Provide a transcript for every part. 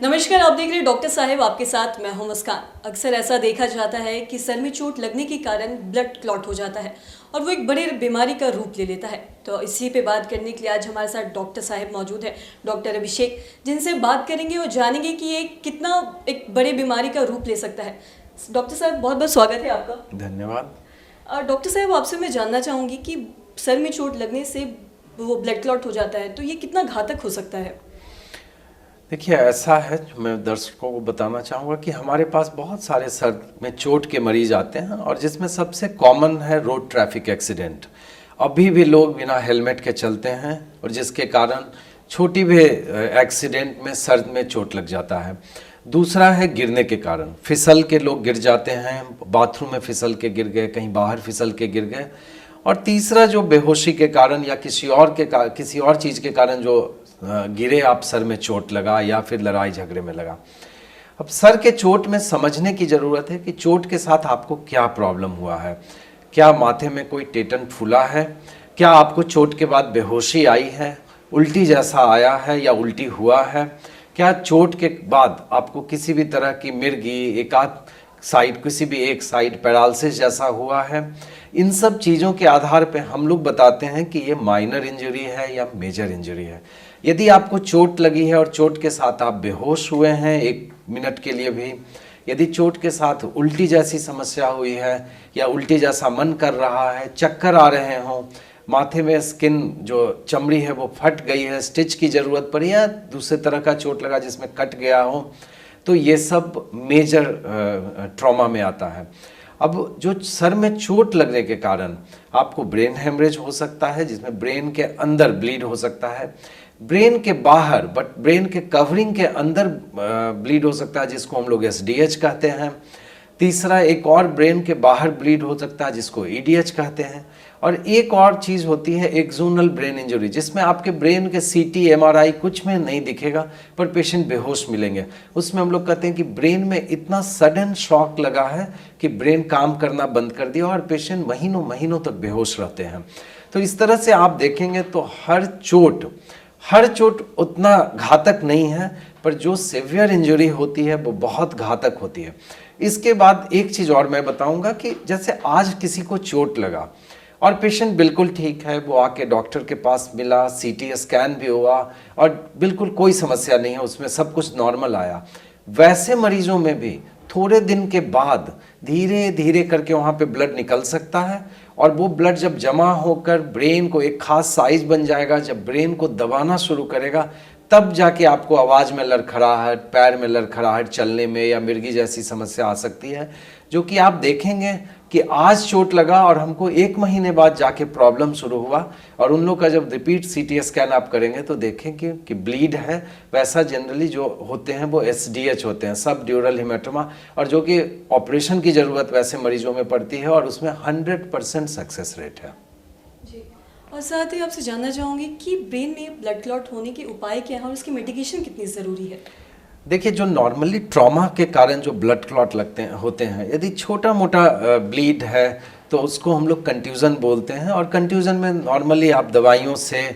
नमस्कार, आप देख रहे हैं डॉक्टर साहेब, आपके साथ मैं हूं मुस्कान। अक्सर ऐसा देखा जाता है कि सर में चोट लगने के कारण ब्लड क्लॉट हो जाता है और वो एक बड़ी बीमारी का रूप ले लेता है। तो इसी पे बात करने के लिए आज हमारे साथ डॉक्टर साहेब मौजूद है, डॉक्टर अभिषेक, जिनसे बात करेंगे और जानेंगे कि ये कितना एक बड़ी बीमारी का रूप ले सकता है। डॉक्टर साहब, बहुत बहुत स्वागत है आपका। धन्यवाद। डॉक्टर साहब, आपसे मैं जानना चाहूँगी कि सर में चोट लगने से वो ब्लड क्लॉट हो जाता है, तो ये कितना घातक हो सकता है? देखिए, ऐसा है, मैं दर्शकों को बताना चाहूँगा कि हमारे पास बहुत सारे सर में चोट के मरीज आते हैं और जिसमें सबसे कॉमन है रोड ट्रैफिक एक्सीडेंट। अभी भी लोग बिना हेलमेट के चलते हैं और जिसके कारण छोटी भी एक्सीडेंट में सर में चोट लग जाता है। दूसरा है गिरने के कारण, फिसल के लोग गिर जाते हैं, बाथरूम में फिसल के गिर गए, कहीं बाहर फिसल के गिर गए। और तीसरा जो बेहोशी के कारण या किसी और चीज़ के कारण जो गिरे, आप सर में चोट लगा या फिर लड़ाई झगड़े में लगा। अब सर के चोट में समझने की ज़रूरत है कि चोट के साथ आपको क्या प्रॉब्लम हुआ है। क्या माथे में कोई टेटन फूला है? क्या आपको चोट के बाद बेहोशी आई है, उल्टी जैसा आया है या उल्टी हुआ है? क्या चोट के बाद आपको किसी भी तरह की मिर्गी, एकाध साइड, किसी भी एक साइड पैरालिसिस जैसा हुआ है? इन सब चीज़ों के आधार पे हम लोग बताते हैं कि ये माइनर इंजरी है या मेजर इंजरी है। यदि आपको चोट लगी है और चोट के साथ आप बेहोश हुए हैं 1 मिनट के लिए भी, यदि चोट के साथ उल्टी जैसी समस्या हुई है या उल्टी जैसा मन कर रहा है, चक्कर आ रहे हों, माथे में स्किन जो चमड़ी है वो फट गई है, स्टिच की ज़रूरत पड़ी या दूसरे तरह का चोट लगा जिसमें कट गया हो, तो ये सब मेजर ट्रॉमा में आता है। अब जो सर में चोट लगने के कारण आपको ब्रेन हेमरेज हो सकता है, जिसमें ब्रेन के अंदर ब्लीड हो सकता है, ब्रेन के बाहर बट ब्रेन के कवरिंग के अंदर ब्लीड हो सकता है, जिसको हम लोग एसडीएच कहते हैं। तीसरा, एक और ब्रेन के बाहर ब्लीड हो सकता है जिसको ईडीएच कहते हैं। और एक और चीज़ होती है एक्सोनल ब्रेन इंजरी, जिसमें आपके ब्रेन के सीटी, एमआरआई कुछ में नहीं दिखेगा पर पेशेंट बेहोश मिलेंगे। उसमें हम लोग कहते हैं कि ब्रेन में इतना सडन शॉक लगा है कि ब्रेन काम करना बंद कर दिया और पेशेंट महीनों महीनों तक बेहोश रहते हैं। तो इस तरह से आप देखेंगे तो हर चोट उतना घातक नहीं है, पर जो सीवियर इंजरी होती है वो बहुत घातक होती है। इसके बाद एक चीज़ और मैं बताऊंगा कि जैसे आज किसी को चोट लगा और पेशेंट बिल्कुल ठीक है, वो आके डॉक्टर के पास मिला, सीटी स्कैन भी हुआ और बिल्कुल कोई समस्या नहीं है, उसमें सब कुछ नॉर्मल आया। वैसे मरीजों में भी थोड़े दिन के बाद धीरे धीरे करके वहाँ पे ब्लड निकल सकता है और वो ब्लड जब जमा होकर ब्रेन को एक खास साइज बन जाएगा, जब ब्रेन को दबाना शुरू करेगा, तब जाके आपको आवाज़ में लड़खड़ाहट, पैर में लड़खड़ाहट, चलने में या मिर्गी जैसी समस्या आ सकती है। जो कि आप देखेंगे कि आज चोट लगा और हमको 1 महीने बाद जाके प्रॉब्लम शुरू हुआ और उन लोग का जब रिपीट सीटी स्कैन आप करेंगे तो देखेंगे कि ब्लीड है। वैसा जनरली जो होते हैं वो एसडीएच होते हैं, सब ड्यूरल हेमाटोमा, और जो कि ऑपरेशन की ज़रूरत वैसे मरीजों में पड़ती है और उसमें 100% सक्सेस रेट है जी। और साथ ही आपसे जानना चाहूँगी कि ब्रेन में ब्लड क्लॉट होने के उपाय क्या हैं और उसकी मेडिकेशन कितनी ज़रूरी है? देखिए, जो नॉर्मली ट्रॉमा के कारण जो ब्लड क्लॉट होते हैं, यदि छोटा मोटा ब्लीड है तो उसको हम लोग कंट्यूजन बोलते हैं। और कंट्यूजन में नॉर्मली आप दवाइयों से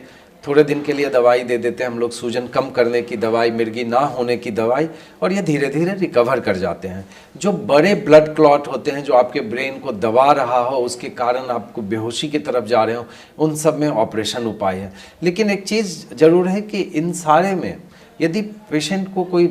थोड़े दिन के लिए दवाई दे देते हैं हम लोग, सूजन कम करने की दवाई, मिर्गी ना होने की दवाई, और ये धीरे धीरे रिकवर कर जाते हैं। जो बड़े ब्लड क्लॉट होते हैं, जो आपके ब्रेन को दबा रहा हो, उसके कारण आपको बेहोशी की तरफ जा रहे हो, उन सब में ऑपरेशन उपाय है। लेकिन एक चीज़ ज़रूर है कि इन सारे में यदि पेशेंट को कोई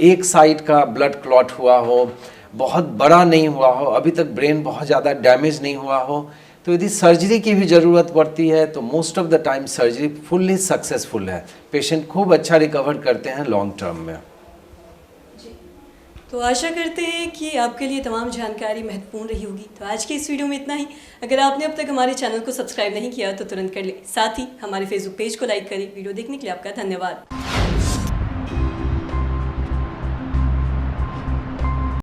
एक साइड का ब्लड क्लॉट हुआ हो, बहुत बड़ा नहीं हुआ हो, अभी तक ब्रेन बहुत ज़्यादा डैमेज नहीं हुआ हो, तो यदि सर्जरी की भी ज़रूरत पड़ती है तो most of the time surgery fully successful है। पेशेंट खूब अच्छा रिकवर करते हैं लॉन्ग टर्म में। जी, तो आशा करते हैं कि आपके लिए तमाम जानकारी महत्वपूर्ण रही होगी। तो आज की इस वीडियो में इतना ही। अगर आपने अब तक हमारे चैनल को सब्सक्राइब नहीं किया तो तुरंत कर ले, साथ ही हमारे फेसबुक पेज को लाइक करें। वीडियो देखने के लिए आपका धन्यवाद।